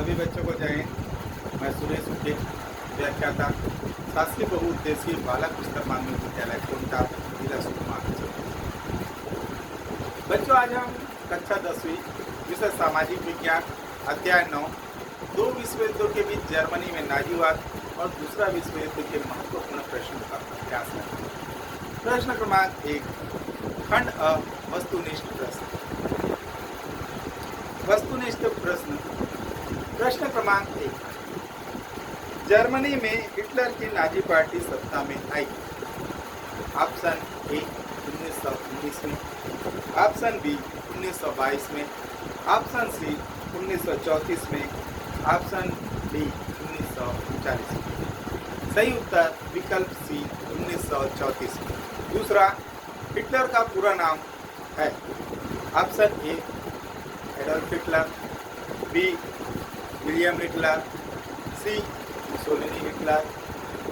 सभी बच्चों को जय हिंद। मैं सुरेश उके, व्याख्याता, शासकीय बहुउद्देशीय बालक पुस्तक माध्यमिक विद्यालय कोटा, जिला सुकमा। बच्चों, आज हम कक्षा 10वीं विषय सामाजिक विज्ञान अध्याय 9 दो विश्व युद्धों के बीच जर्मनी में नाजीवाद और दूसरा विश्व युद्ध के महत्वपूर्ण प्रश्नों का अभ्यास करें। प्रश्न क्रमांक 1, खंड अ, वस्तुनिष्ठ प्रश्न। वस्तुनिष्ठ प्रश्न। प्रश्न क्रमांक 1, जर्मनी में हिटलर की नाजी पार्टी सत्ता में आई। ऑप्शन ए 1919 में, ऑप्शन बी 1922 में, ऑप्शन सी 1934 में, ऑप्शन डी 1940 में। सही उत्तर विकल्प सी 1934 में। दूसरा, हिटलर का पूरा नाम है। Option A Adolf Hitler, B William Hitler, C Mussolini Hitler,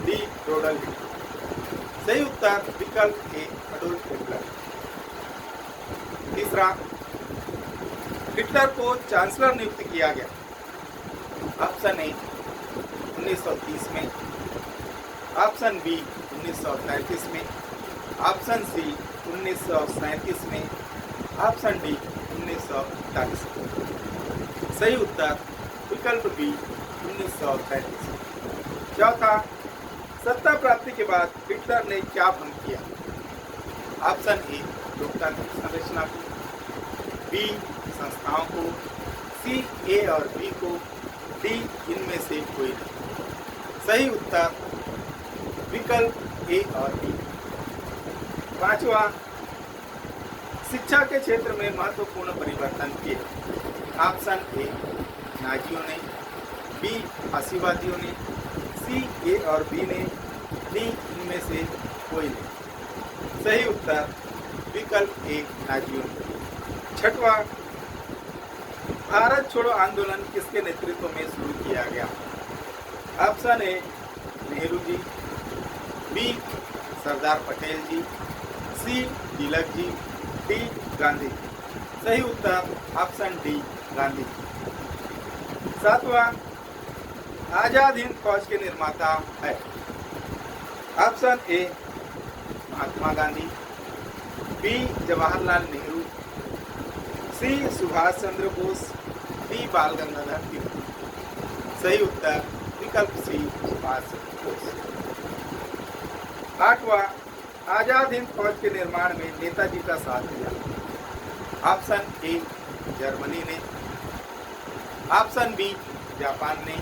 D Rudolf Hitler. सही उत्तर विकल्प ए एडोल्फ हिटलर। तीसरा, हिटलर को चांसलर नियुक्त किया गया। ऑप्शन ए 1930 में, ऑप्शन बी 1933 में, ऑप्शन सी 1937 में, ऑप्शन डी 1940 में। सही उत्तर विकल्प बी 1933। चौथा, सत्ता प्राप्ति के बाद हिटलर ने क्या भंग किया। ऑप्शन ए लोकतांत्रिक संरचना को, बी संस्थाओं को, सी ए और बी को, डी इनमें से कोई नहीं। सही उत्तर विकल्प ए और बी। पांचवा, शिक्षा के क्षेत्र में महत्वपूर्ण परिवर्तन किए। ऑप्शन ए नाजियों ने, बी फांसीवादियों ने, सी ए और बी ने, डी इनमें से कोई नहीं। सही उत्तर विकल्प ए नाजियों ने। छठवा, भारत छोड़ो आंदोलन किसके नेतृत्व में शुरू किया गया। Option A Nehru ji, B Sardar Patel ji, C Tilak ji, D Gandhi. सही उत्तर ऑप्शन डी गांधी। सातवां, आजाद हिंद फौज के निर्माता है। Option A Mahatma Gandhi, B Jawaharlal Nehru, C Subhash Chandra Bose, D Bal Gangadhar तिलक। सही उत्तर विकल्प सी सुभाष चंद्र बोस। आठवां, आजाद हिंद फौज के निर्माण में नेताजी का साथ दिया। ऑप्शन ए जर्मनी ने, ऑप्शन बी जापान ने,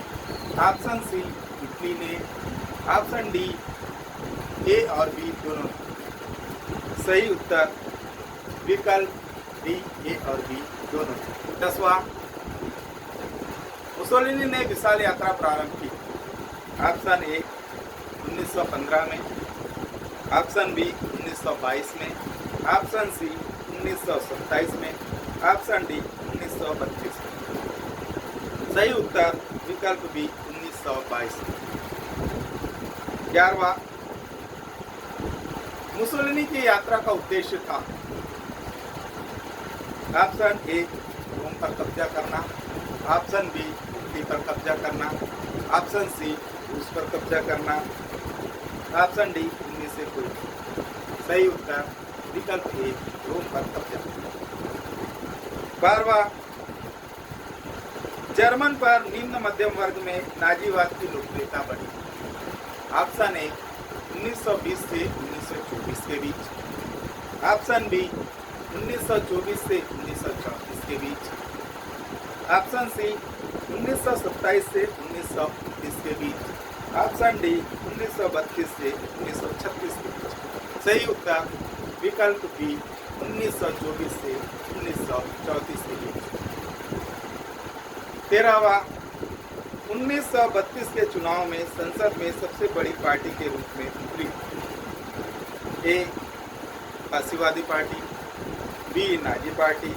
ऑप्शन सी इटली ने, ऑप्शन डी ए और बी दोनों ने। सही उत्तर विकल्प डी ए और बी दोनों। 10वां, मुसोलिनी ने विशाल यात्रा प्रारंभ की। ऑप्शन ए 1915 में, ऑप्शन बी 1922 में, ऑप्शन सी 1927 में, ऑप्शन डी 1932 में। सही उत्तर विकल्प बी 1922 में। 11वां, मुसोलिनी की यात्रा का उद्देश्य था। ऑप्शन ए रोम पर कब्जा करना, ऑप्शन बी इटली पर कब्जा करना, ऑप्शन सी रूस पर कब्जा करना, ऑप्शन डी इनमें से कोई। सही उत्तर विकल्प ए रोम पर कब्जा। 12वां, जर्मन पर निम्न मध्यम वर्ग में नाजीवाद की लोकप्रियता बढ़ी। ऑप्शन ए 1920 से 1924 के बीच, ऑप्शन बी 1924 से 1934 के बीच, ऑप्शन सी 1927 से 1929 के बीच, ऑप्शन डी 1932 से 1936 के बीच। सही उत्तर विकल्प बी 1924 से 1934 के बीच। 13वां, 1932 के चुनाव में संसद में सबसे बड़ी पार्टी के रूप में उभरी। ए फांसीवादी पार्टी, बी नाजी पार्टी,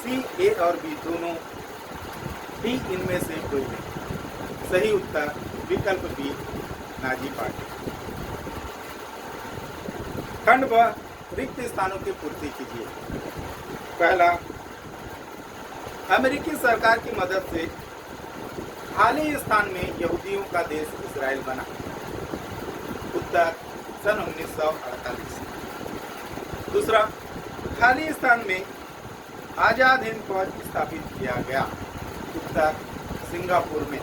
सी ए और बी दोनों, डी इनमें से कोई नहीं। सही उत्तर विकल्प बी नाजी पार्टी। खंड व रिक्त स्थानों की पूर्ति कीजिए। पहला, अमेरिकी सरकार की मदद से खालिस्तान में यहूदियों का देश इजराइल बना। उत्तर सन 1948। दूसरा, खालिस्तान में आजाद हिंद फौज स्थापित किया गया। उत्तर सिंगापुर में।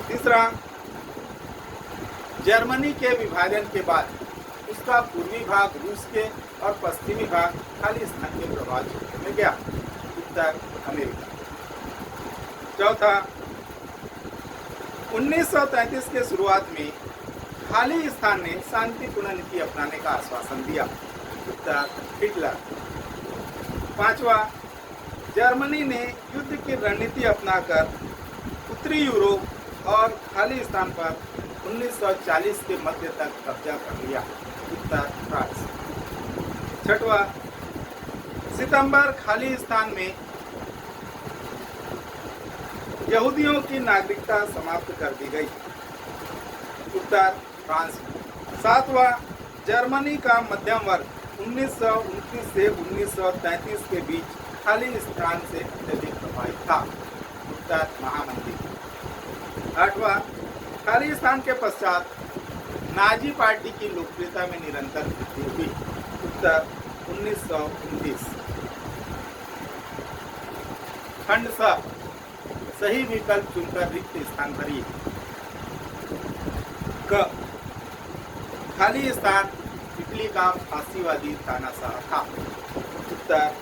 तीसरा, जर्मनी के विभाजन के बाद उसका पूर्वी भाग रूस के और पश्चिमी भाग खालिस्तान के प्रभाव क्षेत्र में गया। उत्तर अमेरिका। चौथा, 1933 के शुरुआत में खालिस्तान ने शांतिपूर्ण नीति अपनाने का आश्वासन दिया। उत्तर हिटलर। पांचवा, जर्मनी ने युद्ध की रणनीति अपनाकर उत्तरी यूरोप और खालिस्तान पर 1940 के मध्य तक कब्जा कर लिया। उत्तर फ्रांस। छठवा, सितंबर खालिस्तान में यहूदियों की नागरिकता समाप्त कर दी गई। उत्तर फ्रांस में। सातवां, जर्मनी का मध्यम वर्ग 1929 से 1933 के बीच खालिस्तान से अत्यधिक प्रभावित था। उत्तर महामंदी। आठवां, खालिस्तान के पश्चात नाजी पार्टी की लोकप्रियता में निरंतर वृद्धि हुई। उत्तर 1929। खंड स, सही विकल्प चुनकर रिक्त स्थान भरिए। क, खालिस्तान इटली का फांसीवादी तानाशाह था। उत्तर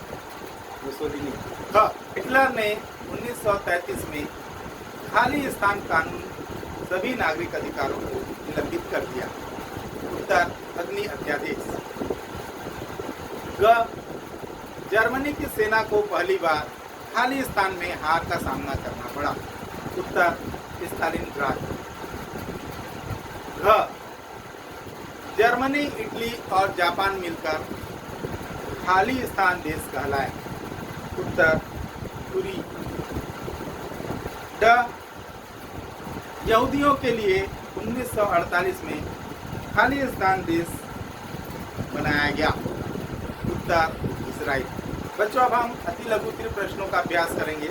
मुसोलिनी। ख, हिटलर ने 1933 में खालिस्तान कानून सभी नागरिक अधिकारों को निलंबित कर दिया। उत्तर अग्नि अध्यादेश। ग, जर्मनी की सेना को पहली बार खालिस्तान में हार का सामना करना पड़ा। उत्तर स्टालिनग्राड। घ, जर्मनी, इटली और जापान मिलकर खालिस्तान देश कहलाए। उत्तर तुरी। ड, यहूदियों के लिए 1948 में खालिस्तान देश बनाया गया। उत्तर इजराइल। बच्चों, अब हम अति लघु तीर प्रश्नों का अभ्यास करेंगे।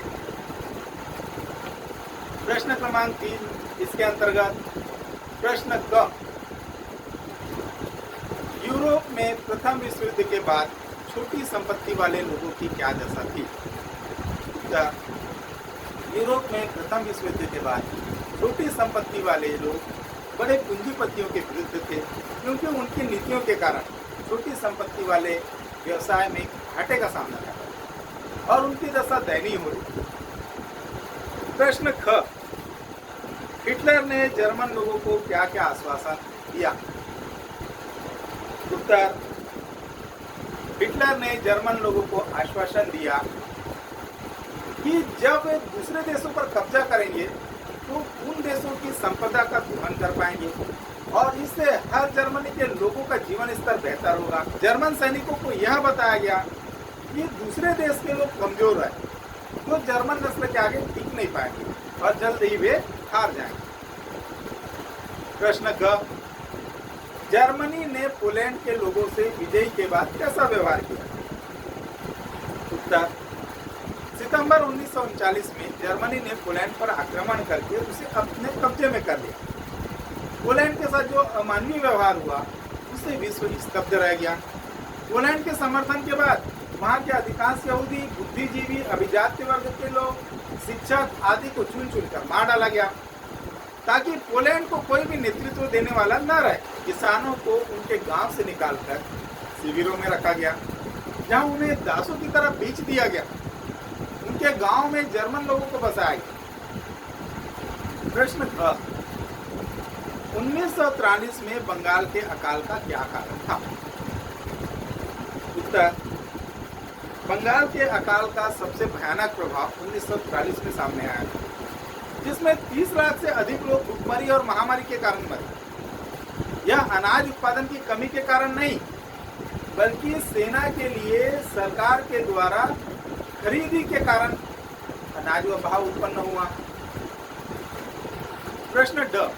प्रश्न क्रमांक 3 इसके अंतर्गत प्रश्न क, यूरोप में प्रथम विश्व युद्ध के बाद छोटी संपत्ति वाले लोगों की क्या दशा थी? उत्तर, यूरोप में प्रथम विश्व युद्ध के बाद छोटी संपत्ति वाले लोग बड़े पूंजीपतियों के विरुद्ध थे, क्योंकि उनकी नीतियों के कारण छोटी संपत्ति वाले व्यवसाय में घाटे का सामना कर रहे थे और उनकी दशा दयनीय हो रही। प्रश्न ख, हिटलर ने जर्मन लोगों को क्या क्या आश्वासन दिया? उत्तर, हिटलर ने जर्मन लोगों को आश्वासन दिया कि जब वे दूसरे देशों पर कब्जा करेंगे तो उन देशों की संपदा का दोहन कर पाएंगे और इससे हर जर्मनी के लोगों का जीवन स्तर बेहतर होगा। जर्मन सैनिकों को यह बताया गया कि दूसरे देश के लोग कमजोर हैं, तो जर्मन नस्ल के आगे टिक नहीं पाएंगे और जल्द ही वे हार जाएंगे। प्रश्न ग, जर्मनी ने पोलैंड के लोगों से विजय के बाद कैसा व्यवहार किया? उत्तर, सितंबर 1939 में जर्मनी ने पोलैंड पर आक्रमण करके उसे अपने कब्जे में कर लिया। पोलैंड के साथ जो अमानवीय व्यवहार हुआ उससे विश्व स्तब्ध रह गया। पोलैंड के समर्थन के बाद वहाँ के अधिकांश यहूदी, बुद्धिजीवी, अभिजात्य वर्ग के लोग, शिक्षक आदि को चुन चुनकर मार डाला गया ताकि पोलैंड को कोई भी नेतृत्व देने वाला न रहे। किसानों को उनके गांव से निकालकर शिविरों में रखा गया, जहां उन्हें दासों की तरह बेच दिया गया। उनके गांव में जर्मन लोगों को बसाया गया। प्रश्न ख, 1943 में बंगाल के अकाल का क्या कारण था? उत्तर, बंगाल के अकाल का सबसे भयानक प्रभाव 1943 में सामने आया था, जिसमें 30 लाख से अधिक लोग भूखमरी और महामारी के कारण मरे। यह अनाज उत्पादन की कमी के कारण नहीं, बल्कि सेना के लिए सरकार के द्वारा खरीदी के कारण अनाज व भाव उत्पन्न हुआ। प्रश्न ड,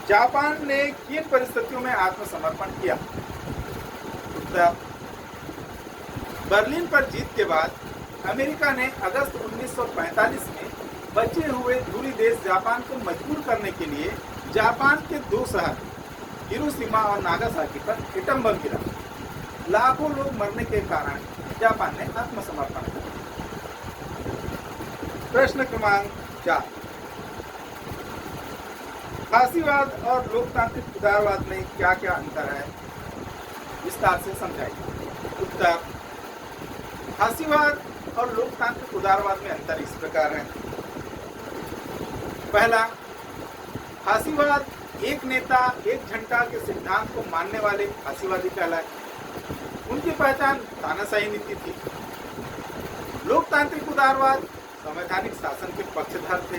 जापान ने किन परिस्थितियों में आत्मसमर्पण किया? उत्तर, बर्लिन पर जीत के बाद अमेरिका ने अगस्त 1945 में बचे हुए दूरी देश जापान को मजबूर करने के लिए जापान के 2 शहर हिरोशिमा और नागासाकी पर एटम बम गिरा। लाखों लोग मरने के कारण जापान ने आत्मसमर्पण किया। प्रश्न क्रमांक 4, फासीवाद और लोकतांत्रिक उदारवाद में क्या क्या अंतर है, विस्तार से समझाइए। उत्तर, फासीवाद और लोकतांत्रिक उदारवाद में अंतर इस प्रकार है। पहला, फासीवाद एक नेता एक झंडा के सिद्धांत को मानने वाले फासीवादी कहलाए। उनकी पहचान तानाशाही नीति थी। लोकतांत्रिक उदारवाद संवैधानिक शासन के पक्षधर थे।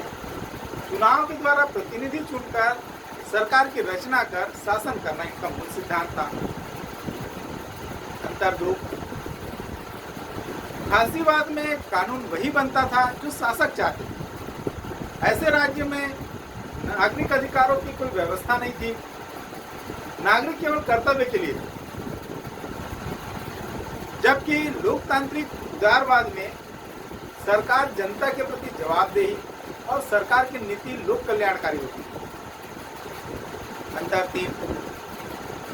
चुनाव के द्वारा प्रतिनिधि चुनकर सरकार की रचना कर शासन करना इनका मूल सिद्धांत था। अंतर 2, फासीवाद में कानून वही बनता था जो शासक चाहते। ऐसे राज्य में नागरिक अधिकारों की कोई व्यवस्था नहीं थी। नागरिक केवल कर्तव्य के लिए थे। जबकि लोकतांत्रिक उदारवाद में सरकार जनता के प्रति जवाबदेही और सरकार की नीति लोक कल्याणकारी होती है। अंतर 3,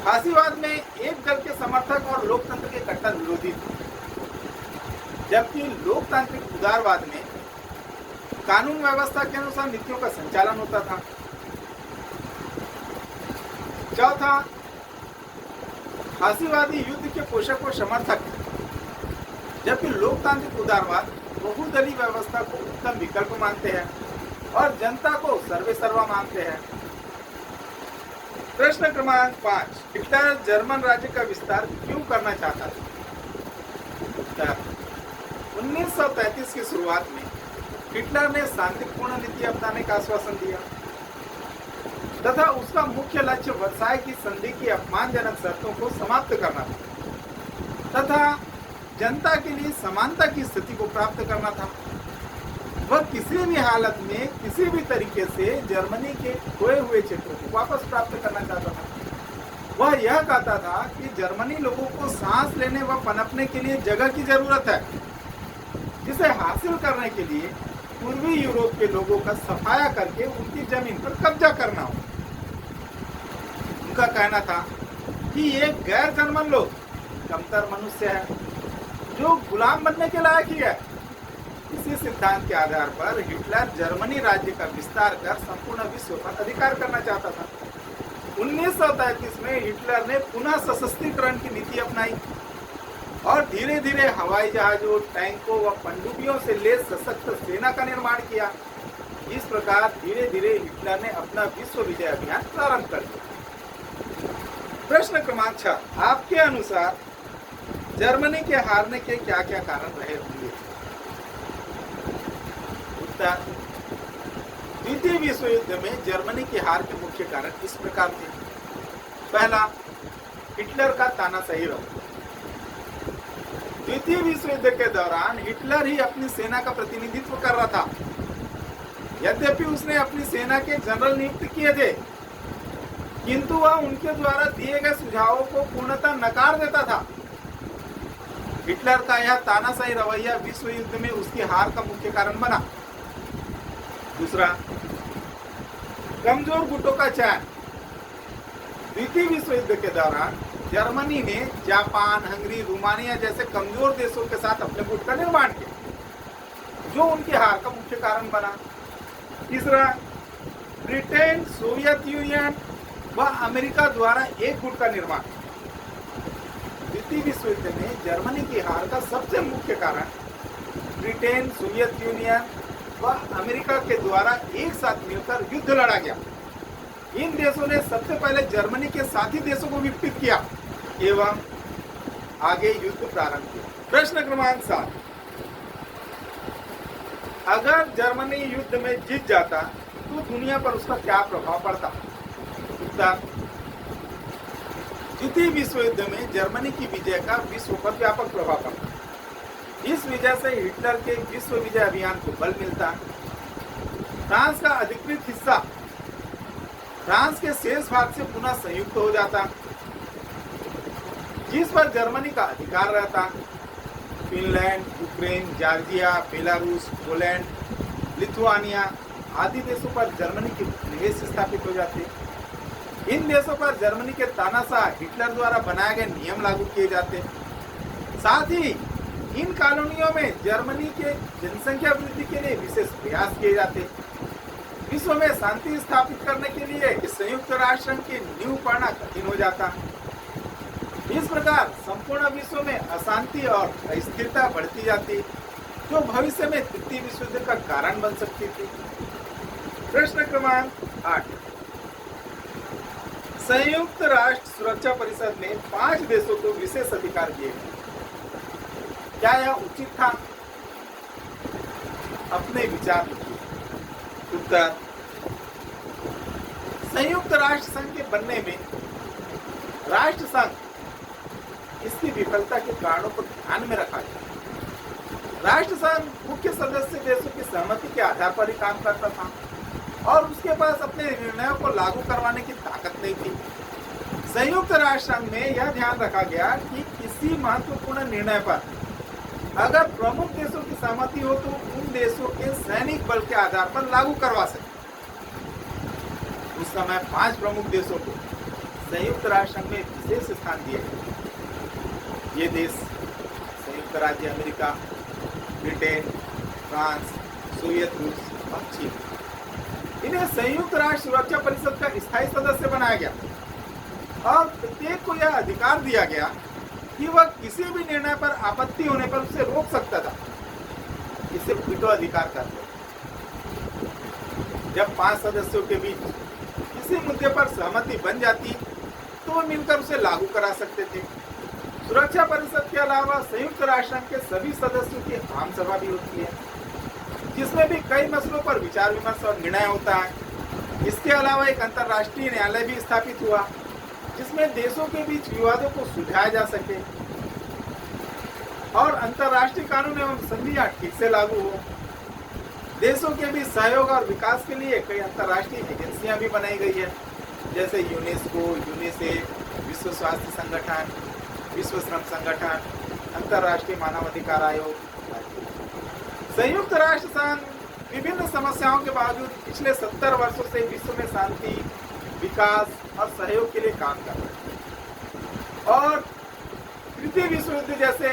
फासीवाद में एक दल के समर्थक और लोकतंत्र के कट्टर विरोधी थे। जबकि लोकतांत्रिक उदारवाद में कानून व्यवस्था के अनुसार नीतियों का संचालन होता था। चौथा, फासीवादी युद्ध के पोषक और समर्थक थे। जबकि लोकतांत्रिक उदारवाद बहुदलीय व्यवस्था को उत्तम विकल्प मानते हैं और जनता को सर्वेसर्वा मानते हैं। प्रश्न क्रमांक 5, हिटलर जर्मन राज्य का विस्तार क्यों करना चाहता था? उत्तर, 1933 की शुरुआत में हिटलर ने शांतिपूर्ण नीति अपनाने का आश्वासन दिया तथा उसका मुख्य लक्ष्य वर्साई की संधि की अपमानजनक शर्तों को समाप्त करना था तथा जनता के लिए समानता की स्थिति को प्राप्त करना था। वह किसी भी हालत में किसी भी तरीके से जर्मनी के खोए हुए क्षेत्रों को वापस प्राप्त करना चाहता था। वह यह कहता था कि जर्मनी लोगों को सांस लेने व पनपने के लिए जगह की जरूरत है, जिसे हासिल करने के लिए पूर्वी यूरोप के लोगों का सफाया करके उनकी जमीन पर कब्जा करना हो। उनका कहना था कि ये गैर जर्मन लोग कमतर मनुष्य है जो गुलाम बनने के लायक ही है। इसी सिद्धांत के आधार पर हिटलर जर्मनी राज्य का विस्तार कर संपूर्ण विश्व पर अधिकार करना चाहता था। 1933 में हिटलर ने पुनः सशस्त्रीकरण की नीति अपनाई और धीरे धीरे हवाई जहाजों, टैंकों व पनडुब्बियों से लैस सशक्त सेना का निर्माण किया। इस प्रकार धीरे धीरे हिटलर ने अपना विश्व विजय अभियान प्रारंभ कर दिया। प्रश्न क्रमांक 6, आपके अनुसार जर्मनी के हारने के क्या क्या कारण रहे होंगे? उत्तर, द्वितीय विश्व युद्ध में जर्मनी की हार के मुख्य कारण इस प्रकार थे। पहला, हिटलर का तानाशाही रवैया। द्वितीय विश्व युद्ध के दौरान हिटलर ही अपनी सेना का प्रतिनिधित्व कर रहा था। यद्यपि उसने अपनी सेना के जनरल नियुक्त किए थे, किंतु वह उनके द्वारा दिए गए सुझावों को पूर्णतः नकार देता था। हिटलर का यह तानाशाही रवैया विश्व युद्ध में उसकी हार का मुख्य कारण बना। दूसरा, कमजोर गुटों का चयन। द्वितीय विश्व युद्ध के दौरान जर्मनी ने जापान, हंगरी, रोमानिया जैसे कमजोर देशों के साथ अपने गुट का निर्माण किया, जो उनकी हार का मुख्य कारण बना। तीसरा, ब्रिटेन, सोवियत यूनियन व अमेरिका द्वारा एक गुट का निर्माण। द्वितीय विश्व युद्ध में जर्मनी की हार का सबसे मुख्य कारण ब्रिटेन, सोवियत यूनियन व अमेरिका के द्वारा एक साथ मिलकर युद्ध लड़ा गया। इन देशों ने सबसे पहले जर्मनी के साथी देशों को विकसित किया एवं आगे युद्ध प्रारंभ किया। प्रश्न क्रमांक 7, अगर जर्मनी युद्ध में जीत जाता तो दुनिया पर उसका क्या प्रभाव पड़ता? उत्तर, द्वितीय विश्व युद्ध में जर्मनी की विजय का विश्व पर व्यापक प्रभाव पड़ता। इस वजह से हिटलर के विश्व विजय अभियान को बल मिलता। फ्रांस का अधिकृत हिस्सा फ्रांस के शेष भाग से पुनः संयुक्त हो जाता, जिस पर जर्मनी का अधिकार रहता। Finland, Ukraine, Georgia, Belarus, Poland, Lithuania आदि देशों पर जर्मनी के निवेश स्थापित हो जाते। इन देशों पर जर्मनी के तानाशाह हिटलर द्वारा बनाए गए नियम लागू किए जाते। साथ ही इन कॉलोनियों में जर्मनी के जनसंख्या वृद्धि के लिए विशेष प्रयास किए जाते। विश्व में शांति स्थापित करने के लिए संयुक्त राष्ट्र की नींव पड़ना कठिन हो जाता। इस प्रकार संपूर्ण विश्व में अशांति और अस्थिरता बढ़ती जाती, जो भविष्य में तृतीय विश्व युद्ध का कारण बन सकती थी। प्रश्न क्रमांक 8, संयुक्त राष्ट्र सुरक्षा परिषद में 5 देशों को विशेष अधिकार दिए गए, क्या यह उचित था? अपने विचार लिखिए। उत्तर, संयुक्त राष्ट्र संघ के बनने में राष्ट्र संघ इसकी विफलता के कारणों को ध्यान में रखा गया। राष्ट्र संघ मुख्य सदस्य देशों की सहमति के आधार पर ही काम करता था और उसके पास अपने निर्णयों को लागू करवाने की ताकत नहीं थी। संयुक्त राष्ट्र संघ में यह ध्यान रखा गया कि किसी महत्वपूर्ण निर्णय पर अगर प्रमुख देशों की सहमति हो तो उन देशों के सैनिक बल के आधार पर लागू करवा सके। उस समय 5 प्रमुख देशों को संयुक्त राष्ट्र संघ में विशेष स्थान दिए गए। ये देश संयुक्त राज्य अमेरिका, ब्रिटेन, फ्रांस, सोवियत रूस और चीन। इन्हें संयुक्त राष्ट्र सुरक्षा परिषद का स्थायी सदस्य बनाया गया और प्रत्येक को यह अधिकार दिया गया कि वह किसी भी निर्णय पर आपत्ति होने पर उसे रोक सकता था। इसे वीटो अधिकार कहते हैं। जब 5 सदस्यों के बीच किसी मुद्दे पर सहमति बन जाती तो वे मिलकर उसे लागू करा सकते थे। सुरक्षा परिषद के अलावा संयुक्त राष्ट्र के सभी सदस्यों की आम सभा भी होती है, जिसमें भी कई मसलों पर विचार विमर्श और निर्णय होता है। इसके अलावा एक अंतर्राष्ट्रीय न्यायालय भी स्थापित हुआ, जिसमें देशों के बीच विवादों को सुलझाया जा सके और अंतर्राष्ट्रीय कानून एवं संधियां ठीक से लागू हो। देशों के बीच सहयोग और विकास के लिए कई अंतर्राष्ट्रीय एजेंसियां भी बनाई गई है, जैसे यूनेस्को, यूनिसेफ, विश्व स्वास्थ्य संगठन, विश्व श्रम संगठन, अंतर्राष्ट्रीय मानवाधिकार आयोग। संयुक्त राष्ट्र संघ विभिन्न समस्याओं के बावजूद पिछले 70 वर्षों से विश्व में शांति, विकास और सहयोग के लिए काम कर रहा है और तृतीय विश्व युद्ध जैसे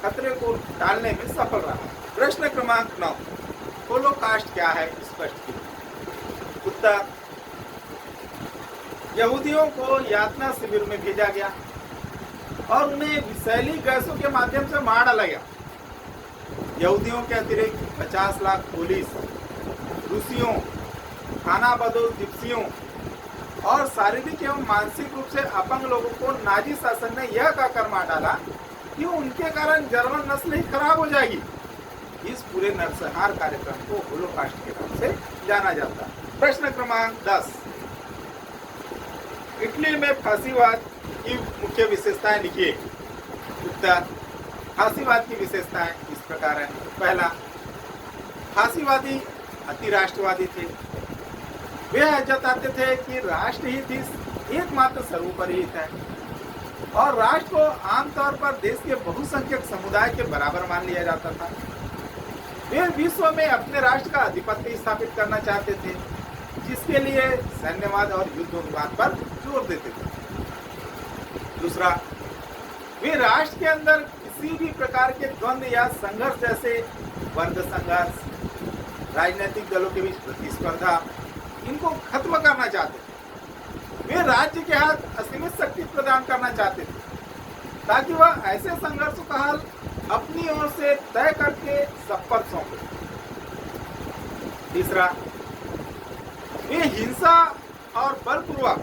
खतरे को टालने में सफल रहा। प्रश्न क्रमांक 9, होलोकास्ट क्या है? स्पष्ट कीजिए। उत्तर, यहूदियों को यातना शिविर में भेजा गया और उन्हें विषैली गैसों के माध्यम से मार डाला गया। यहूदियों के अतिरिक्त 50 लाख पुलिस, रूसियों, खानाबदोश जिप्सियों और शारीरिक एवं मानसिक रूप से अपंग लोगों को नाजी शासन ने यह कहकर मार डाला कि उनके कारण जर्मन नस्ल ही खराब हो जाएगी। इस पूरे नरसंहार कार्यक्रम को होलोकास्ट के नाम से जाना जाता है। प्रश्न क्रमांक 10, इटली में फांसीवाद की मुख्य विशेषताएं लिखिए। उत्तर, फांसीवाद की विशेषताएं इस प्रकार हैं। पहला, फांसीवादी अति राष्ट्रवादी थे। वे जताते थे कि राष्ट्रहित ही एकमात्र सर्वोपरि हित है और राष्ट्र को आमतौर पर देश के बहुसंख्यक समुदाय के बराबर मान लिया जाता था। वे विश्व में अपने राष्ट्र का आधिपत्य स्थापित करना चाहते थे, जिसके लिए सैन्यवाद और युद्धोन्माद पर जोर देते थे। दूसरा, वे राष्ट्र के अंदर किसी भी प्रकार के द्वंद्व या संघर्ष जैसे वर्ग संघर्ष, राजनीतिक दलों के बीच प्रतिस्पर्धा, इनको खत्म करना चाहते थे। वे राज्य के हाथ असीमित शक्ति प्रदान करना चाहते थे ताकि वह ऐसे संघर्षों का हल अपनी ओर से तय करके सब पर सौंपे। तीसरा, वे हिंसा और बलपूर्वक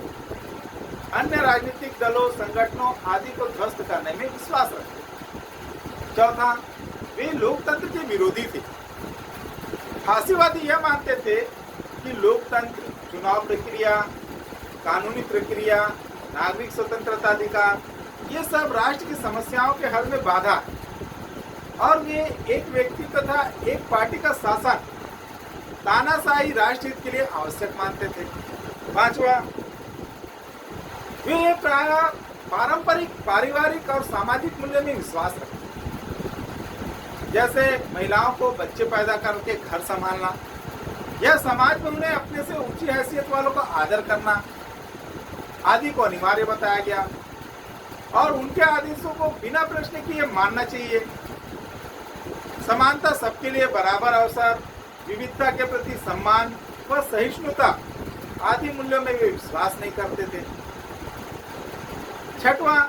अन्य राजनीतिक दलों, संगठनों आदि को ध्वस्त करने में विश्वास रखते। चौथा, वे लोकतंत्र के विरोधी थे। फांसीवादी यह मानते थे कि लोकतंत्र, चुनाव प्रक्रिया, कानूनी प्रक्रिया, नागरिक स्वतंत्रता अधिकार, ये सब राष्ट्र की समस्याओं के हल में बाधा है और वे एक व्यक्ति तथा एक पार्टी का शासन तानाशाही राष्ट्रहित के लिए आवश्यक मानते थे। पांचवा, वे प्रायः पारंपरिक, पारिवारिक और सामाजिक मूल्य में विश्वास रखते, जैसे महिलाओं को बच्चे पैदा करके घर संभालना, या समाज में उन्हें अपने से ऊंची हैसियत वालों का आदर करना आदि को अनिवार्य बताया गया और उनके आदेशों को बिना प्रश्न किए मानना चाहिए। समानता, सबके लिए बराबर अवसर, विविधता के प्रति सम्मान व सहिष्णुता आदि मूल्यों में वे विश्वास नहीं करते थे। छठवां,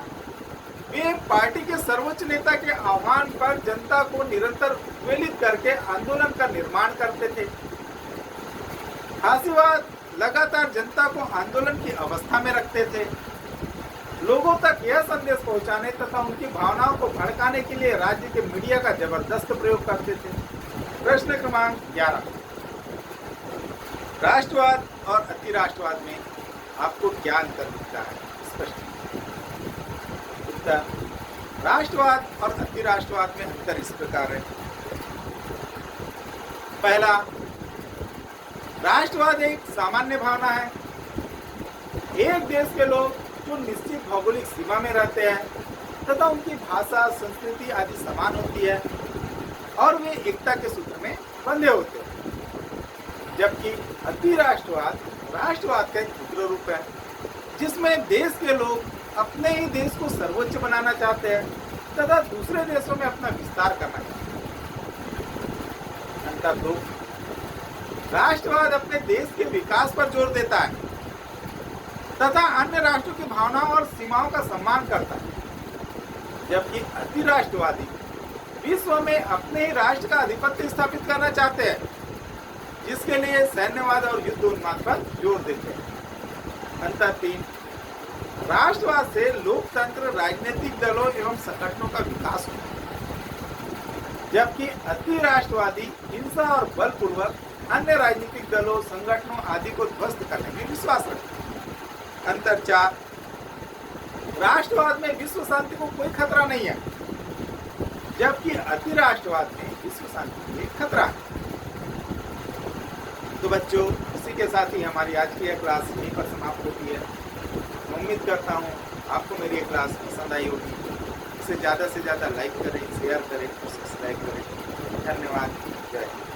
वे पार्टी के सर्वोच्च नेता के आह्वान पर जनता को निरंतर उद्वेलित करके आंदोलन का निर्माण करते थे। फासीवाद लगातार जनता को आंदोलन की अवस्था में रखते थे। लोगों तक यह संदेश पहुंचाने तथा उनकी भावनाओं को भड़काने के लिए राज्य के मीडिया का जबरदस्त प्रयोग करते थे। प्रश्न क्रमांक 11, राष्ट्रवाद और अति राष्ट्रवाद में आपको क्या अंतर दिखता है? स्पष्ट उत्तर, राष्ट्रवाद और अति राष्ट्रवाद में अंतर इस प्रकार है। पहला, राष्ट्रवाद एक सामान्य भावना है। एक देश के लोग जो निश्चित भौगोलिक सीमा में रहते हैं तथा उनकी भाषा, संस्कृति आदि समान होती है और वे एकता के सूत्र में बंधे होते हैं। जबकि अति राष्ट्रवाद राष्ट्रवाद का एक उग्र रूप है जिसमें देश के लोग अपने ही देश को सर्वोच्च बनाना चाहते हैं तथा दूसरे देशों में अपना विस्तार करना चाहते हैं। अंतर 2, राष्ट्रवाद अपने देश के विकास पर जोर देता है तथा अन्य राष्ट्रों की भावनाओं और सीमाओं का सम्मान करता है। जबकि अति राष्ट्रवादी विश्व में अपने ही राष्ट्र का आधिपत्य स्थापित करना चाहते हैं जिसके लिए सैन्यवाद और युद्ध उन्माद पर जोर देते हैं। अंतर 3, राष्ट्रवाद से लोकतंत्र, राजनीतिक दलों एवं संगठनों का विकास होता है। जबकि अति राष्ट्रवादी हिंसा और बलपूर्वक अन्य राजनीतिक दलों, संगठनों आदि को ध्वस्त करने में विश्वास रखते हैं। अंतर 4, राष्ट्रवाद में विश्व शांति को कोई खतरा नहीं है जबकि अति राष्ट्रवाद में विश्व शांति के लिए खतरा है। तो बच्चों, इसी के साथ ही हमारी आज की यह क्लास यहीं पर समाप्त होती है। मैं उम्मीद करता हूँ आपको मेरी ये क्लास पसंद आई होगी। इसे ज़्यादा से ज़्यादा लाइक करें, शेयर करें और सब्सक्राइब करें। धन्यवाद। जय हिंद।